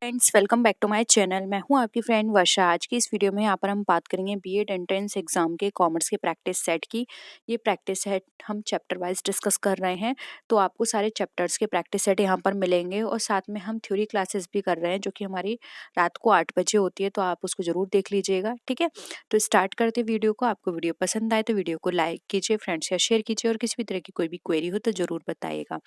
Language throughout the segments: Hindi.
Friends, welcome back to my channel. मैं हूं आपकी फ्रेंड वर्षा। आज की इस वीडियो में यहाँ पर हम बात करेंगे बीएड एंट्रेंस एग्जाम के कॉमर्स के प्रैक्टिस सेट की। ये प्रैक्टिस सेट हम चैप्टर वाइज डिस्कस कर रहे हैं, तो आपको सारे चैप्टर्स के प्रैक्टिस सेट यहाँ पर मिलेंगे और साथ में हम थ्योरी क्लासेस भी कर रहे हैं जो कि हमारी रात को 8 बजे होती है, तो आप उसको जरूर देख लीजिएगा। ठीक है, तो स्टार्ट करते वीडियो को। आपको वीडियो पसंद आए तो वीडियो को लाइक कीजिए, फ्रेंड्स या शेयर कीजिए, और किसी भी तरह की कोई भी क्वेरी हो तो जरूर बताइएगा।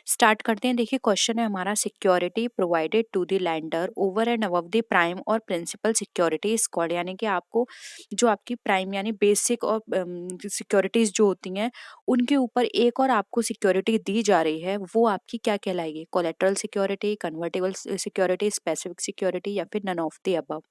स्टार्ट करते हैं। देखिए, क्वेश्चन है हमारा, security provided to the lender over and above the prime और प्रिंसिपल सिक्योरिटी इज कॉल्ड। यानी कि आपको जो आपकी प्राइम यानी बेसिक और सिक्योरिटीज जो होती हैं उनके ऊपर एक और आपको सिक्योरिटी दी जा रही है, वो आपकी क्या कहलाएगी? Collateral security, convertible security, specific security, या फिर नन ऑफ द अबव।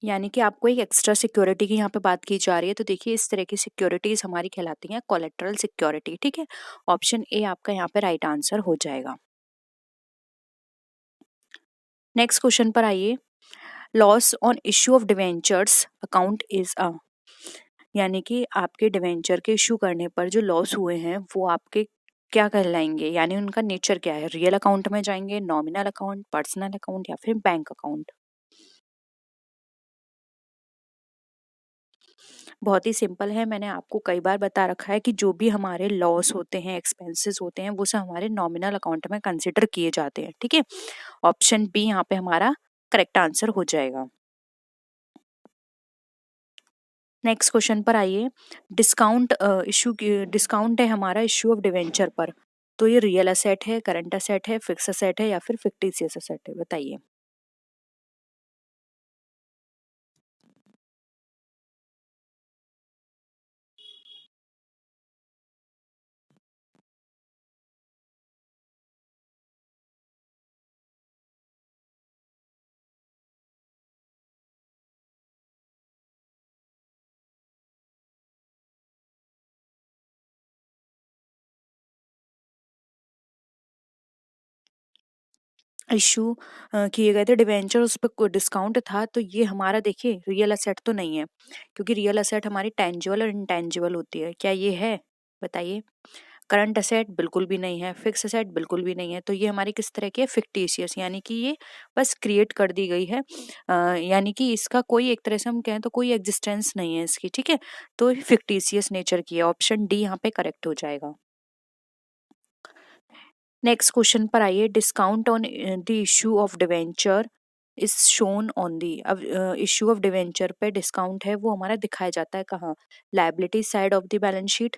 यानी कि आपको एक एक्स्ट्रा सिक्योरिटी की यहाँ पे बात की जा रही है। तो देखिए, इस तरह की सिक्योरिटीज हमारी कहलाती हैं कोलेटरल सिक्योरिटी। ठीक है, ऑप्शन ए आपका यहाँ पे राइट आंसर हो जाएगा। नेक्स्ट क्वेश्चन पर आइए। Loss on issue of debentures account is a. यानी कि आपके डिवेंचर के इशू करने पर जो लॉस हुए हैं वो आपके क्या कहलाएंगे? यानी उनका नेचर क्या है? रियल अकाउंट में जाएंगे, नॉमिनल अकाउंट, पर्सनल अकाउंट, या फिर बैंक अकाउंट? बहुत ही सिंपल है। मैंने आपको कई बार बता रखा है कि जो भी हमारे लॉस होते हैं, एक्सपेंसेस होते हैं, वो सब हमारे नॉमिनल अकाउंट में कंसिडर किए जाते हैं। ठीक है, ऑप्शन बी यहाँ पे हमारा करेक्ट आंसर हो जाएगा। नेक्स्ट क्वेश्चन पर आइए। डिस्काउंट इशू डिस्काउंट है हमारा इशू ऑफ डिवेंचर पर। तो ये रियल असेट है, करंट असेट है, फिक्स असेट है, या फिर फिक्टिशियस असेट है? बताइए। इशू किए गए थे डिवेंचर, उस पर डिस्काउंट था, तो ये हमारा देखिए रियल असेट तो नहीं है, क्योंकि रियल असेट हमारी टेंजिबल और इंटेंजिबल होती है। क्या ये है? बताइए। करंट असेट बिल्कुल भी नहीं है, फिक्स असेट बिल्कुल भी नहीं है, तो ये हमारी किस तरह की है? फिक्टिशियस। यानी कि ये बस क्रिएट कर दी गई है। यानी कि इसका कोई एक तरह से हम कहें तो कोई एग्जिस्टेंस नहीं है इसकी। ठीक है, तो फिक्टिशियस नेचर की है। ऑप्शन डी यहाँ पे करेक्ट हो जाएगा। नेक्स्ट क्वेश्चन पर आइए। Discount on the issue of debenture is shown on the. अब इशू ऑफ डिवेंचर पे डिस्काउंट है वो हमारा दिखाया जाता है कहाँ? Liability side of the balance sheet,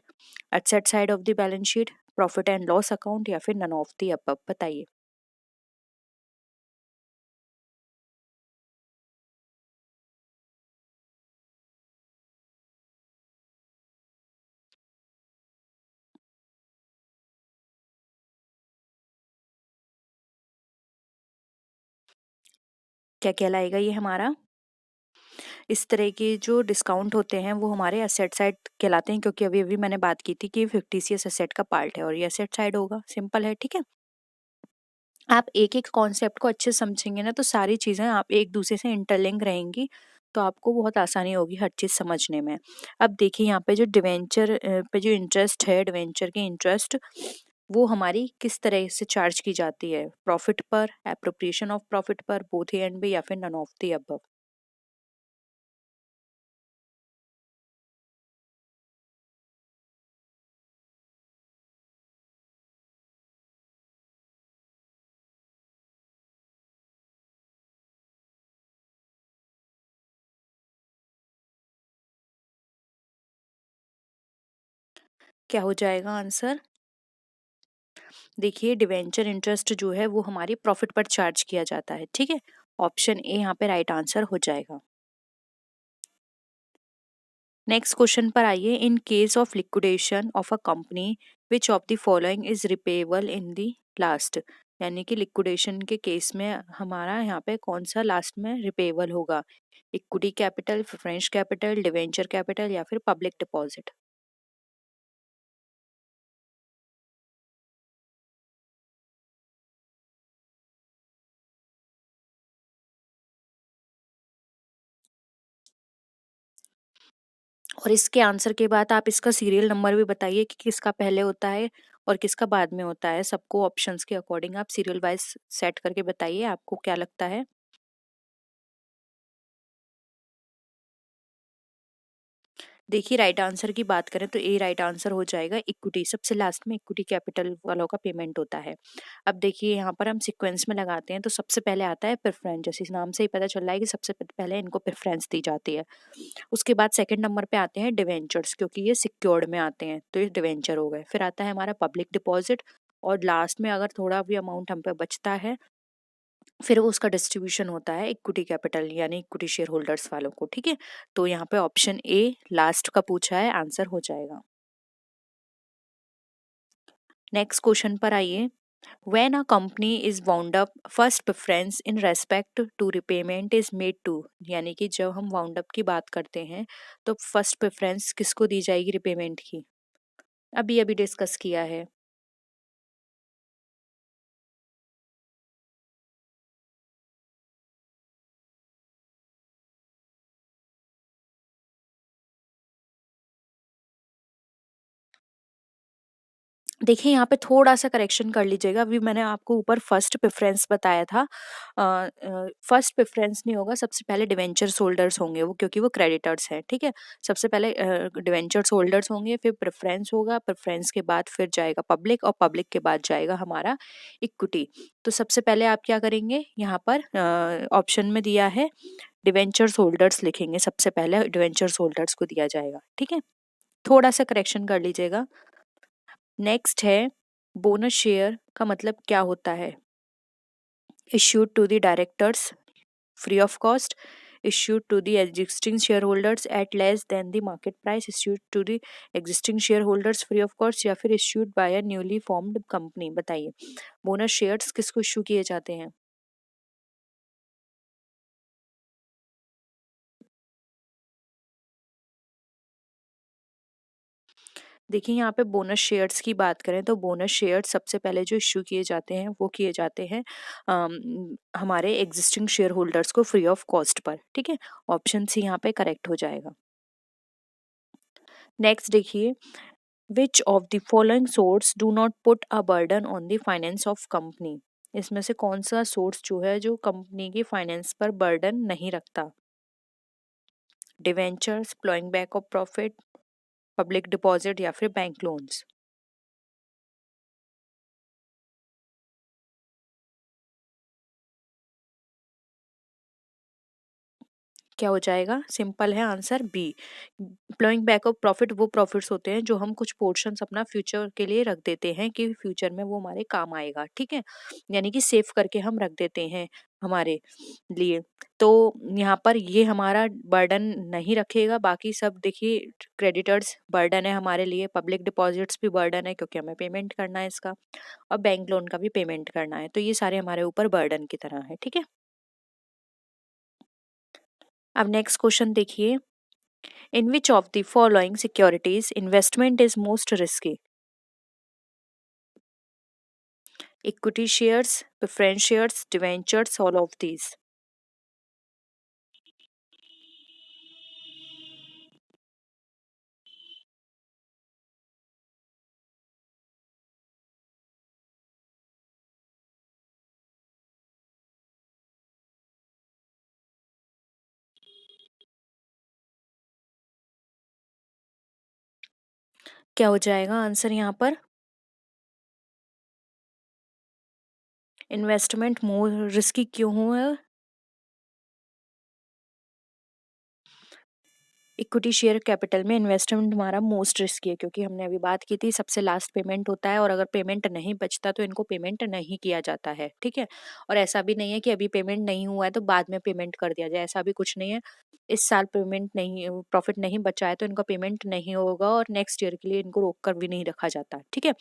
asset side of the balance sheet, profit and loss account, या फिर नन ऑफ द अबव? बताइए। क्या कहलाएगा ये हमारा? इस तरह के जो डिस्काउंट होते हैं वो हमारे एसेट साइड कहलाते हैं, क्योंकि अभी अभी मैंने बात की थी कि फिक्टिशियस एसेट का पार्ट है और ये एसेट साइड होगा। सिंपल है। ठीक है, आप एक एक कॉन्सेप्ट को अच्छे से समझेंगे ना तो सारी चीज़ें आप एक दूसरे से इंटरलिंक रहेंगी, तो आपको बहुत आसानी होगी हर चीज़ समझने में। अब देखिए, यहाँ पे जो डिवेंचर पे जो इंटरेस्ट है, डिवेंचर की इंटरेस्ट, वो हमारी किस तरह से चार्ज की जाती है? प्रॉफिट पर, एप्रोप्रिएशन ऑफ प्रॉफिट पर, बोथ ए एंड बी, या फिर नन ऑफ द अबव? क्या हो जाएगा आंसर? देखिए, डिवेंचर इंटरेस्ट जो है वो हमारी प्रॉफिट पर चार्ज किया जाता है। ठीक है, ऑप्शन ए यहाँ पे राइट आंसर हो जाएगा। नेक्स्ट क्वेश्चन पर आइए। इन case of liquidation of a company which of the following is repayable in the last. यानी कि लिक्विडेशन के केस में हमारा यहाँ पे कौन सा लास्ट में रिपेबल होगा? Equity capital, preference capital, debenture capital, या फिर पब्लिक डिपॉजिट? और इसके आंसर के बाद आप इसका सीरियल नंबर भी बताइए कि किसका पहले होता है और किसका बाद में होता है। सबको ऑप्शंस के अकॉर्डिंग आप सीरियल वाइज सेट करके बताइए, आपको क्या लगता है। देखिए, राइट आंसर की बात करें तो ए राइट आंसर हो जाएगा। इक्विटी सबसे लास्ट में इक्विटी कैपिटल वालों का पेमेंट होता है। अब देखिए यहाँ पर हम सीक्वेंस में लगाते हैं तो सबसे पहले आता है प्रेफरेंस, जैसे इस नाम से ही पता चल रहा है कि सबसे पहले इनको प्रेफरेंस दी जाती है। उसके बाद सेकंड नंबर पे आते हैं डिवेंचर्स, क्योंकि ये सिक्योर्ड में आते हैं तो ये डिवेंचर हो गए। फिर आता है हमारा पब्लिक डिपॉजिट, और लास्ट में अगर थोड़ा भी अमाउंट हम पे बचता है फिर वो उसका डिस्ट्रीब्यूशन होता है इक्विटी कैपिटल यानी इक्विटी शेयर होल्डर्स वालों को। ठीक है, तो यहाँ पे ऑप्शन ए लास्ट का पूछा है, आंसर हो जाएगा। नेक्स्ट क्वेश्चन पर आइए। When a company is wound up, first preference in respect to repayment is made to, यानी कि जब हम वाउंड अप की बात करते हैं तो फर्स्ट प्रेफरेंस किसको दी जाएगी रिपेमेंट की, अभी अभी डिस्कस किया है। देखिए यहाँ पे थोड़ा सा करेक्शन कर लीजिएगा, अभी मैंने आपको ऊपर फर्स्ट प्रेफरेंस बताया था। फर्स्ट प्रेफरेंस नहीं होगा, सबसे पहले डिवेंचर्स होल्डर्स होंगे वो, क्योंकि वो क्रेडिटर्स हैं। ठीक है, सबसे पहले डिवेंचर्स होल्डर्स होंगे, फिर प्रेफरेंस होगा, प्रेफरेंस के बाद फिर जाएगा पब्लिक, और पब्लिक के बाद जाएगा हमारा इक्विटी। तो सबसे पहले आप क्या करेंगे, यहाँ पर ऑप्शन में दिया है डिवेंचर्स होल्डर्स, लिखेंगे सबसे पहले डिवेंचर्स होल्डर्स को दिया जाएगा। ठीक है, थोड़ा सा करेक्शन कर लीजिएगा। नेक्स्ट है बोनस शेयर का मतलब क्या होता है। Issued to the directors free of cost, issued to the existing shareholders at less than the market price, issued to the existing shareholders free of cost, या फिर issued by a newly formed company। बताइए बोनस शेयर्स किसको इश्यू किए जाते हैं। देखिए यहाँ पे बोनस शेयर्स की बात करें तो बोनस शेयर्स सबसे पहले जो इश्यू किए जाते हैं वो किए जाते हैं हमारे एग्जिस्टिंग शेयर होल्डर्स को फ्री ऑफ कॉस्ट पर। ठीक है, ऑप्शन सी यहाँ पे करेक्ट हो जाएगा। नेक्स्ट देखिए, विच of the following source do not put a burden on the finance of company. इसमें से कौन सा सोर्स जो है जो कंपनी की फाइनेंस पर बर्डन नहीं रखता। Debentures, ploughing back of profit, public deposit, या फिर बैंक लोन्स। क्या हो जाएगा, सिंपल है answer B. Ploughing back of profit वो प्रॉफिट्स होते हैं जो हम कुछ पोर्शंस अपना फ्यूचर के लिए रख देते हैं कि फ्यूचर में वो हमारे काम आएगा। ठीक है, यानी कि सेव करके हम रख देते हैं हमारे लिए। तो यहाँ पर ये हमारा बर्डन नहीं रखेगा, बाकी सब देखिए क्रेडिटर्स बर्डन है हमारे लिए, पब्लिक डिपॉजिट्स भी बर्डन है क्योंकि हमें पेमेंट करना है इसका, और बैंक लोन का भी पेमेंट करना है, तो ये सारे हमारे ऊपर बर्डन की तरह है। ठीक है, अब नेक्स्ट क्वेश्चन देखिए। In which of the following securities investment is most risky? Equity shares, preference shares, debentures, all of these. क्या हो जाएगा आंसर यहाँ पर। इन्वेस्टमेंट मोर रिस्की क्यों हुआ। इक्विटी शेयर कैपिटल में इन्वेस्टमेंट हमारा मोस्ट रिस्की है, क्योंकि हमने अभी बात की थी सबसे लास्ट पेमेंट होता है, और अगर पेमेंट नहीं बचता तो इनको पेमेंट नहीं किया जाता है। ठीक है, और ऐसा भी नहीं है कि अभी पेमेंट नहीं हुआ है तो बाद में पेमेंट कर दिया जाए, ऐसा भी कुछ नहीं है। इस साल पेमेंट नहीं, प्रॉफिट नहीं बचा है तो इनका पेमेंट नहीं होगा, और नेक्स्ट ईयर के लिए इनको रोक कर भी नहीं रखा जाता। ठीक है,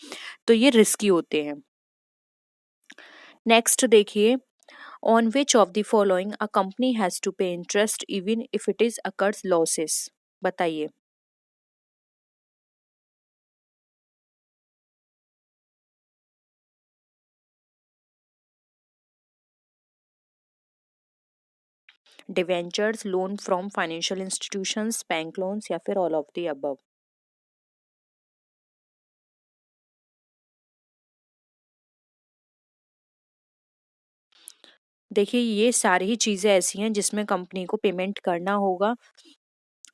तो ये रिस्की होते हैं। नेक्स्ट देखिए, on which of the following a company has to pay interest even if it is occurs losses. बताइए। Debentures, loan from financial institutions, bank loans या फिर ऑल ऑफ द अबव। देखिए ये सारी ही चीज़ें ऐसी हैं जिसमें कंपनी को पेमेंट करना होगा,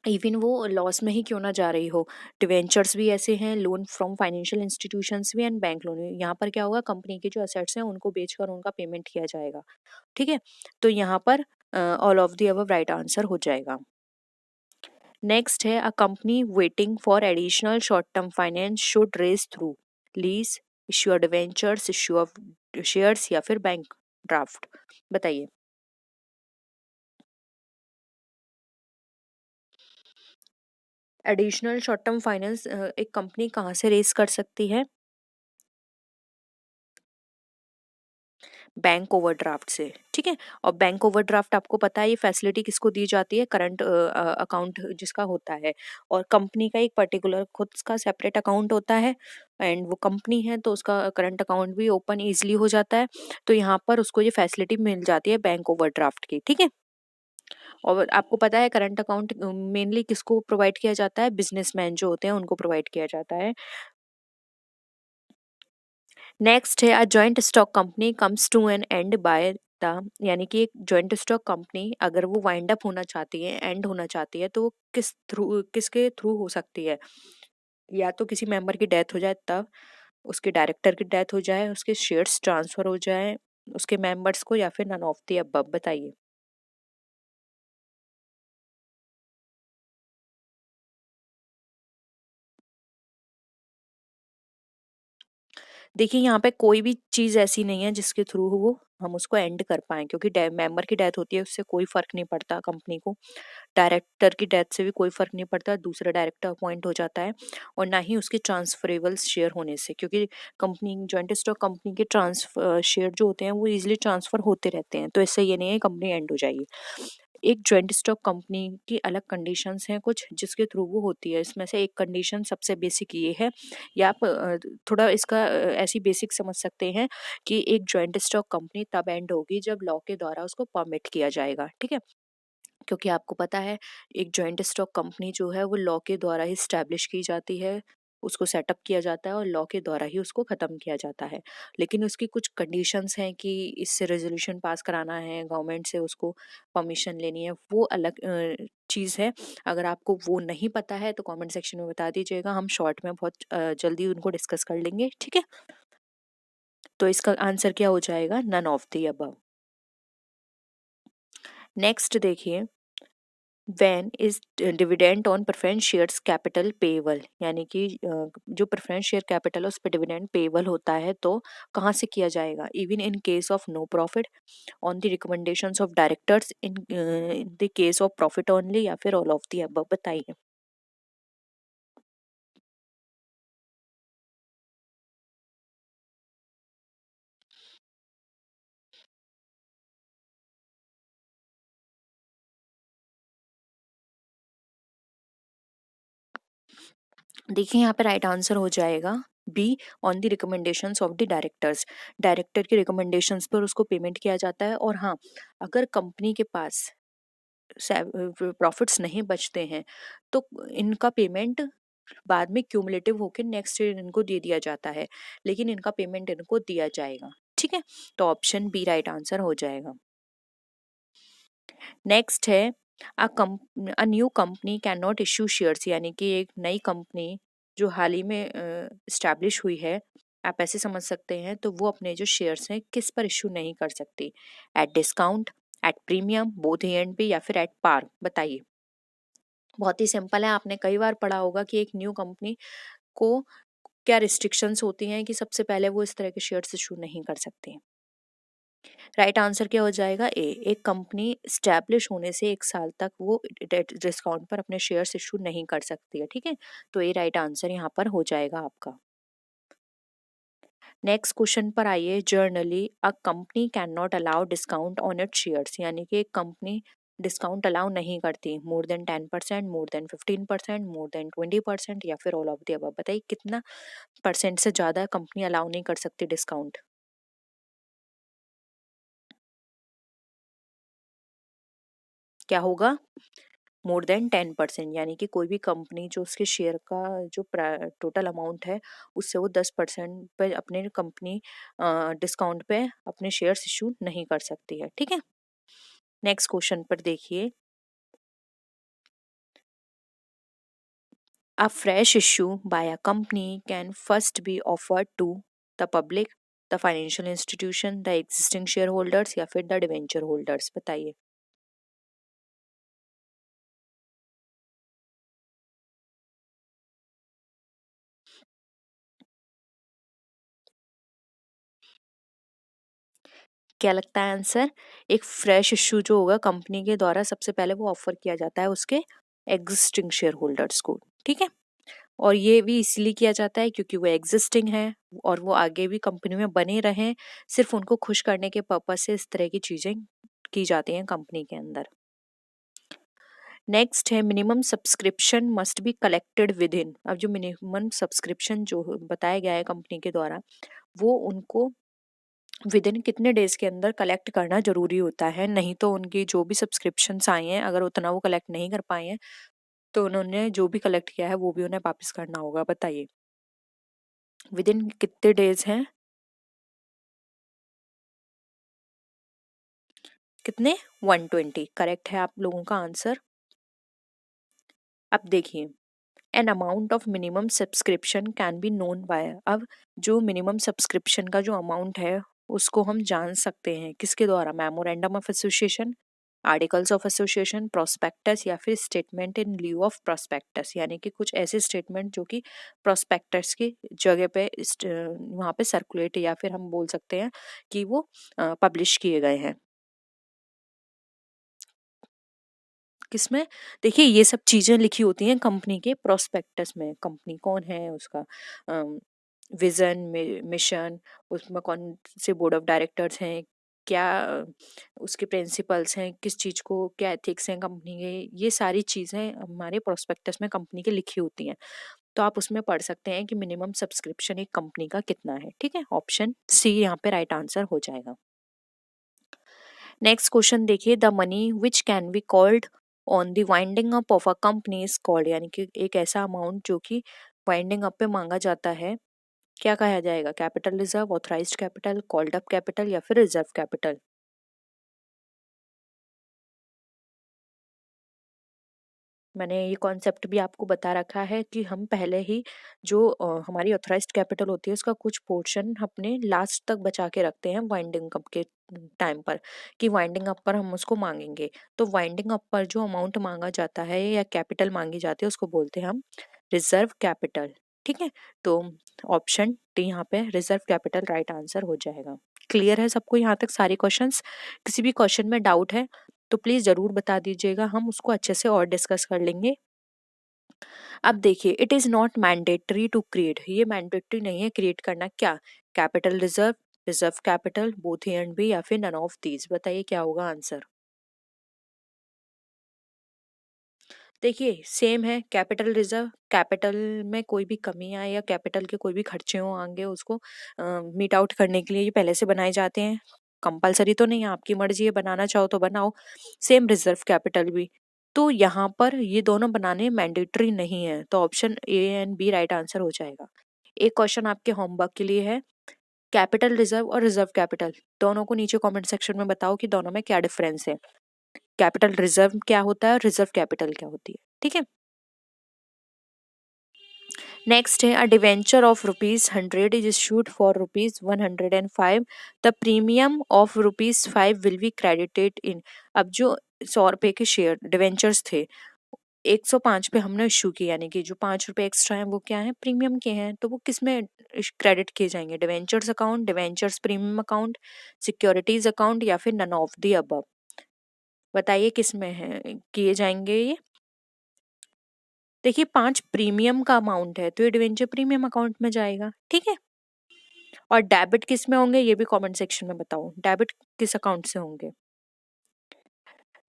इवन वो लॉस में ही क्यों ना जा रही हो। डिवेंचर्स भी ऐसे हैं, लोन फ्रॉम फाइनेंशियल इंस्टीट्यूशंस भी एंड बैंक लोन भी। यहाँ पर क्या होगा, कंपनी के जो असेट्स हैं उनको बेचकर उनका पेमेंट किया जाएगा। ठीक है, तो यहाँ पर all of the above right answer हो जाएगा। नेक्स्ट है, a company waiting for additional short term finance should raise through lease, issue debentures, issue of shares या फिर बैंक ड्राफ्ट। बताइए। एडिशनल शॉर्ट टर्म फाइनेंस एक कंपनी कहाँ से रेज कर सकती है? बैंक ओवरड्राफ्ट से। ठीक है, और बैंक ओवरड्राफ्ट आपको पता है ये फैसिलिटी किसको दी जाती है? करंट अकाउंट जिसका होता है, और कंपनी का एक पर्टिकुलर खुद का सेपरेट अकाउंट होता है, एंड वो कंपनी है तो उसका करंट अकाउंट भी ओपन इजीली हो जाता है। तो यहाँ पर उसको ये फैसिलिटी मिल जाती है बैंक ओवरड्राफ्ट की। ठीक है, और आपको पता है करंट अकाउंट मेनली किसको प्रोवाइड किया जाता है? बिजनेसमैन जो होते हैं उनको प्रोवाइड किया जाता है। नेक्स्ट है, a joint stock company comes to an end by the, यानी कि एक जॉइंट स्टॉक कंपनी अगर वो वाइंड अप होना चाहती है, एंड होना चाहती है, तो वो किसके थ्रू हो सकती है? या तो किसी मेंबर की डेथ हो जाए तब, उसके डायरेक्टर की डेथ हो जाए, उसके शेयर्स ट्रांसफर हो जाए उसके मेंबर्स को, या फिर नन ऑफ द अबव। बताइए। देखिए यहाँ पे कोई भी चीज़ ऐसी नहीं है जिसके थ्रू वो हम उसको एंड कर पाएँ, क्योंकि मेंबर की डेथ होती है उससे कोई फर्क नहीं पड़ता कंपनी को। डायरेक्टर की डेथ से भी कोई फर्क नहीं पड़ता, दूसरा डायरेक्टर अपॉइंट हो जाता है, और ना ही उसके ट्रांसफरेबल शेयर होने से, क्योंकि कंपनी जॉइंट स्टॉक कंपनी के शेयर जो होते हैं वो इजीली ट्रांसफर होते रहते हैं, तो इससे ये नहीं है कंपनी एंड हो जाएगी। एक जॉइंट स्टॉक कंपनी की अलग कंडीशंस हैं कुछ जिसके थ्रू वो होती है, इसमें से एक कंडीशन सबसे बेसिक ये है, या आप थोड़ा इसका ऐसी बेसिक समझ सकते हैं कि एक जॉइंट स्टॉक कंपनी तब एंड होगी जब लॉ के द्वारा उसको परमिट किया जाएगा। ठीक है, क्योंकि आपको पता है एक जॉइंट स्टॉक कंपनी जो है वो लॉ के द्वारा ही स्टैब्लिश की जाती है, उसको सेटअप किया जाता है और लॉ के द्वारा ही उसको ख़त्म किया जाता है। लेकिन उसकी कुछ कंडीशंस हैं कि इससे रेजोल्यूशन पास कराना है, गवर्नमेंट से उसको परमिशन लेनी है, वो अलग चीज़ है। अगर आपको वो नहीं पता है तो कमेंट सेक्शन में बता दीजिएगा, हम शॉर्ट में बहुत जल्दी उनको डिस्कस कर लेंगे। ठीक है, तो इसका आंसर क्या हो जाएगा? None of the above. Next देखिए, when is dividend on preference shares capital payable, यानी कि जो प्रेफरेंस शेयर कैपिटल है उस पर डिविडेंड पेएबल होता है तो कहाँ से किया जाएगा? Even in case of no profit, on the recommendations of directors, in the case of profit only, या फिर ऑल ऑफ द अबव। बताइए। देखिए यहाँ पे राइट आंसर हो जाएगा B, on the recommendations of the directors. Director के रिकमेंडेशंस पर उसको पेमेंट किया जाता है, और हाँ, अगर कंपनी के पास प्रॉफिट्स नहीं बचते हैं तो इनका पेमेंट बाद में क्यूमुलेटिव होकर नेक्स्ट ईयर इनको दे दिया जाता है, लेकिन इनका पेमेंट इनको दिया जाएगा। ठीक है, तो ऑप्शन बी राइट आंसर हो जाएगा। नेक्स्ट है, a new company can not issue shares, यानी कि एक नई कंपनी जो हाल ही में स्टैब्लिश हुई है, आप ऐसे समझ सकते हैं, तो वो अपने जो शेयर्स हैं किस पर इशू नहीं कर सकती? At discount, at premium, both A and B, या फिर एट पार। बताइए। बहुत ही सिंपल है, आपने कई बार पढ़ा होगा कि एक न्यू कंपनी को क्या रिस्ट्रिक्शंस होती हैं कि सबसे पहले वो इस तरह के शेयर्स इशू नहीं कर सकती। राइट आंसर क्या हो जाएगा? ए, एक कंपनी स्टैब्लिश होने से 1 साल तक वो डिस्काउंट पर अपने शेयर्स इशू नहीं कर सकती है। ठीक है, तो ए राइट आंसर यहाँ पर हो जाएगा आपका। नेक्स्ट क्वेश्चन पर आइए, generally a company can not allow discount on it shares, यानी कि एक कंपनी डिस्काउंट अलाउ नहीं करती more than 10%, more than 15%, more than 20%, या फिर ऑल ऑफ द अबव। बताइए कितना परसेंट से ज़्यादा कंपनी अलाउ नहीं कर सकती डिस्काउंट? क्या होगा, मोर देन 10%, यानी कि कोई भी कंपनी जो उसके शेयर का जो टोटल अमाउंट है उससे वो 10% पे अपने कंपनी डिस्काउंट पे अपने शेयर्स इशू नहीं कर सकती है। ठीक है, नेक्स्ट क्वेश्चन पर देखिए, A fresh issue by a company can first be offered to the public, the financial institution, the existing shareholders या फिर the debenture holders, बताइए। क्या लगता है आंसर? एक फ्रेश इशू जो होगा कंपनी के द्वारा सबसे पहले वो ऑफर किया जाता है उसके एग्जिस्टिंग शेयर होल्डर्स को। ठीक है, और ये भी इसलिए किया जाता है क्योंकि वो एग्जिस्टिंग है और वो आगे भी कंपनी में बने रहें, सिर्फ उनको खुश करने के पर्पज से इस तरह की चीजें की जाती हैं कंपनी के अंदर। नेक्स्ट है minimum subscription must be collected with in. अब जो मिनिमम सब्सक्रिप्शन जो बताया गया है कंपनी के द्वारा वो उनको विद इन कितने डेज के अंदर कलेक्ट करना जरूरी होता है, नहीं तो उनकी जो भी सब्सक्रिप्शंस आई हैं अगर उतना वो कलेक्ट नहीं कर पाए हैं तो उन्होंने जो भी कलेक्ट किया है वो भी उन्हें वापस करना होगा। बताइए विद इन कितने डेज हैं, कितने? 120 करेक्ट है आप लोगों का आंसर। अब देखिए, an amount of minimum subscription can be known by. अब जो मिनिमम सब्सक्रिप्शन का जो अमाउंट है उसको हम जान सकते हैं किसके द्वारा? Memorandum of association, articles of association, prospectus या फिर statement in lieu of prospectus, यानी कि कुछ ऐसे स्टेटमेंट जो कि प्रोस्पेक्टस की जगह पे वहाँ पे सर्कुलेट या फिर हम बोल सकते हैं कि वो पब्लिश किए गए हैं। किसमें? देखिए ये सब चीजें लिखी होती हैं कंपनी के प्रोस्पेक्टस में, कंपनी कौन है, उसका विजन, मिशन, उसमें कौन से बोर्ड ऑफ डायरेक्टर्स हैं, क्या उसके प्रिंसिपल्स हैं, किस चीज को क्या एथिक्स हैं कंपनी के, ये सारी चीजें हमारे प्रोस्पेक्टस में कंपनी के लिखी होती हैं। तो आप उसमें पढ़ सकते हैं कि मिनिमम सब्सक्रिप्शन एक कंपनी का कितना है। ठीक है, ऑप्शन सी यहाँ पे राइट आंसर हो जाएगा। नेक्स्ट क्वेश्चन देखिए, the money which can be called on the winding up of a company is called, यानी कि एक ऐसा अमाउंट जो कि वाइंडिंग अप पे मांगा जाता है, क्या कहा जाएगा? Capital reserve, authorised capital, called up capital या फिर रिजर्व कैपिटल? मैंने ये कॉन्सेप्ट भी आपको बता रखा है कि हम पहले ही जो हमारी ऑथराइज्ड कैपिटल होती है उसका कुछ पोर्शन अपने लास्ट तक बचा के रखते हैं वाइंडिंग अप के टाइम पर, कि वाइंडिंग अप पर हम उसको मांगेंगे। तो वाइंडिंग अप पर जो अमाउंट मांगा जाता है या कैपिटल मांगी जाती है उसको बोलते हैं हम रिजर्व कैपिटल। ठीक है, तो ऑप्शन डी यहाँ पे रिजर्व कैपिटल राइट आंसर हो जाएगा। क्लियर है सबको यहाँ तक सारे क्वेश्चंस? किसी भी क्वेश्चन में डाउट है तो प्लीज जरूर बता दीजिएगा, हम उसको अच्छे से और डिस्कस कर लेंगे। अब देखिए, it is not mandatory to create, ये मैंडेटरी नहीं है क्रिएट करना। क्या? Capital reserve, reserve capital, both A and B या फिर नन ऑफ दीज? बताइए क्या होगा आंसर। देखिए सेम है, कैपिटल रिजर्व, कैपिटल में कोई भी कमी आए या कैपिटल के कोई भी खर्चे हो आगे उसको मीट आउट करने के लिए ये पहले से बनाए जाते हैं। कंपलसरी तो नहीं है, आपकी मर्जी है, बनाना चाहो तो बनाओ। सेम रिजर्व कैपिटल भी। तो यहाँ पर ये दोनों बनाने मैंडेटरी नहीं है, तो option A and B right answer हो जाएगा। एक क्वेश्चन आपके होमवर्क के लिए है, कैपिटल रिजर्व और रिजर्व कैपिटल दोनों को नीचे कमेंट सेक्शन में बताओ कि दोनों में क्या डिफरेंस है। कैपिटल रिजर्व क्या होता है और रिजर्व कैपिटल क्या होती है। ठीक है, नेक्स्ट है, a debenture of ₹100 is issued for ₹105, the premium of ₹5 will be credited in. अब जो 100 रुपए के शेयर डिवेंचर्स थे 105 पे हमने इशू किया, यानी कि जो ₹5 एक्स्ट्रा हैं वो क्या है? प्रीमियम के हैं, तो वो किस में क्रेडिट किए जाएंगे? Debentures account, debentures premium account, securities account या फिर नन ऑफ दी अबव? बताइए किस में है किए जाएंगे ये। देखिए 5 प्रीमियम का अमाउंट है तो ये डिवेंचर प्रीमियम अकाउंट में जाएगा। ठीक है, और डेबिट किस में होंगे ये भी कमेंट सेक्शन में बताओ, डेबिट किस अकाउंट से होंगे।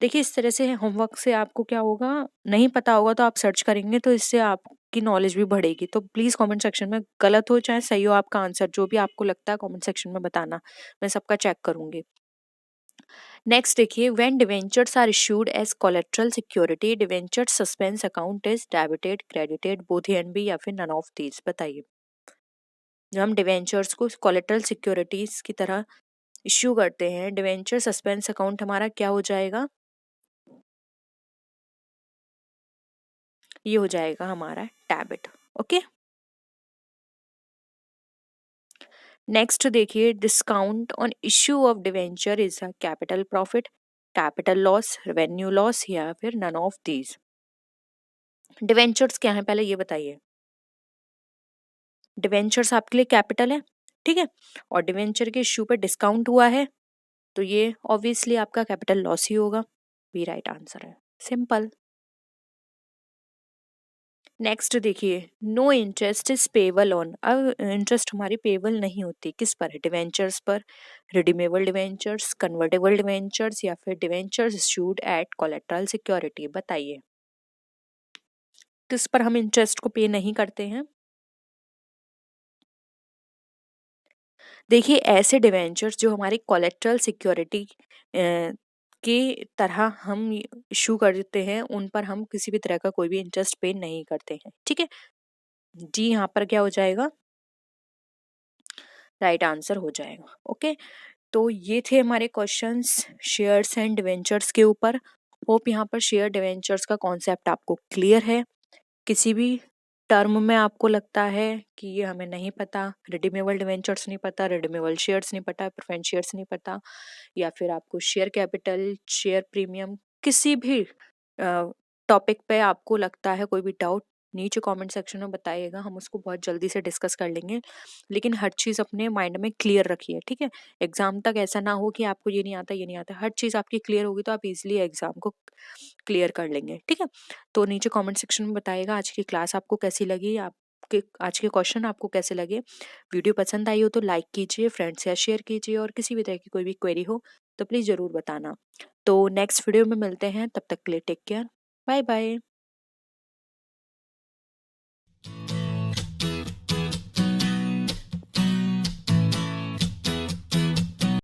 देखिए इस तरह से होमवर्क से आपको क्या होगा, नहीं पता होगा तो आप सर्च करेंगे तो इससे आपकी नॉलेज भी बढ़ेगी। तो प्लीज कमेंट सेक्शन में गलत हो चाहे सही हो आपका आंसर जो भी आपको लगता है कमेंट सेक्शन में बताना, मैं सबका चेक करूंगी। नेक्स्ट देखिए, when debentures are issued as collateral security debenture suspense account is debited, credited, both A and B, या फिर नन ऑफ दीज। बताइए, जब हम डिवेंचर्स को कोलेट्रल सिक्योरिटीज की तरह इश्यू करते हैं, डिवेंचर सस्पेंस अकाउंट हमारा क्या हो जाएगा? ये हो जाएगा हमारा डेबिट। ओके, नेक्स्ट देखिए, discount on issue of debenture is a capital profit, capital loss, revenue loss, या फिर नन ऑफ दीज। डिवेंचर्स क्या है पहले ये बताइए। डिवेंचर्स आपके लिए कैपिटल है, ठीक है, और डिवेंचर के इश्यू पर डिस्काउंट हुआ है, तो ये ऑब्वियसली आपका कैपिटल लॉस ही होगा। बी राइट आंसर है, सिंपल। नेक्स्ट देखिए, no interest is payable on. अब इंटरेस्ट हमारी पेबल नहीं होती, किस पर? डिवेंचर्स पर, रिडीमेबल डिवेंचर्स, कन्वर्टेबल डिवेंचर्स, या फिर debentures issued at collateral security. बताइए, किस पर हम इंटरेस्ट को पे नहीं करते हैं? देखिए, ऐसे डिवेंचर्स जो हमारी कोलेट्रल सिक्योरिटी की तरह हम इशू कर देते हैं, उन पर हम किसी भी तरह का कोई भी इंटरेस्ट पे नहीं करते हैं, ठीक है। जी, यहाँ पर क्या हो जाएगा? राइट आंसर हो जाएगा। ओके, तो ये थे हमारे क्वेश्चंस शेयर्स एंड डिवेंचर्स के ऊपर। होप यहाँ पर शेयर डिवेंचर्स का कॉन्सेप्ट आपको क्लियर है। किसी भी टर्म में आपको लगता है कि ये हमें नहीं पता, रिडीमेबल डिवेंचर्स नहीं पता, रिडीमेबल शेयर्स नहीं पता, प्रेफरेंस शेयर्स नहीं पता, या फिर आपको शेयर कैपिटल, शेयर प्रीमियम, किसी भी टॉपिक पे आपको लगता है कोई भी डाउट, नीचे कमेंट सेक्शन में बताइएगा, हम उसको बहुत जल्दी से डिस्कस कर लेंगे। लेकिन हर चीज़ अपने माइंड में क्लियर रखिए, ठीक है। एग्जाम तक ऐसा ना हो कि आपको ये नहीं आता, ये नहीं आता, हर चीज़ आपकी क्लियर होगी तो आप इजीली एग्जाम को क्लियर कर लेंगे, ठीक है। तो नीचे कमेंट सेक्शन में बताइएगा आज की क्लास आपको कैसी लगी, आपके आज के क्वेश्चन आपको कैसे लगे। वीडियो पसंद आई हो तो लाइक कीजिए, फ्रेंड्स या शेयर कीजिए, और किसी भी तरह की कोई भी क्वेरी हो तो प्लीज़ ज़रूर बताना। तो नेक्स्ट वीडियो में मिलते हैं, तब तक के लिए टेक केयर, बाय बाय।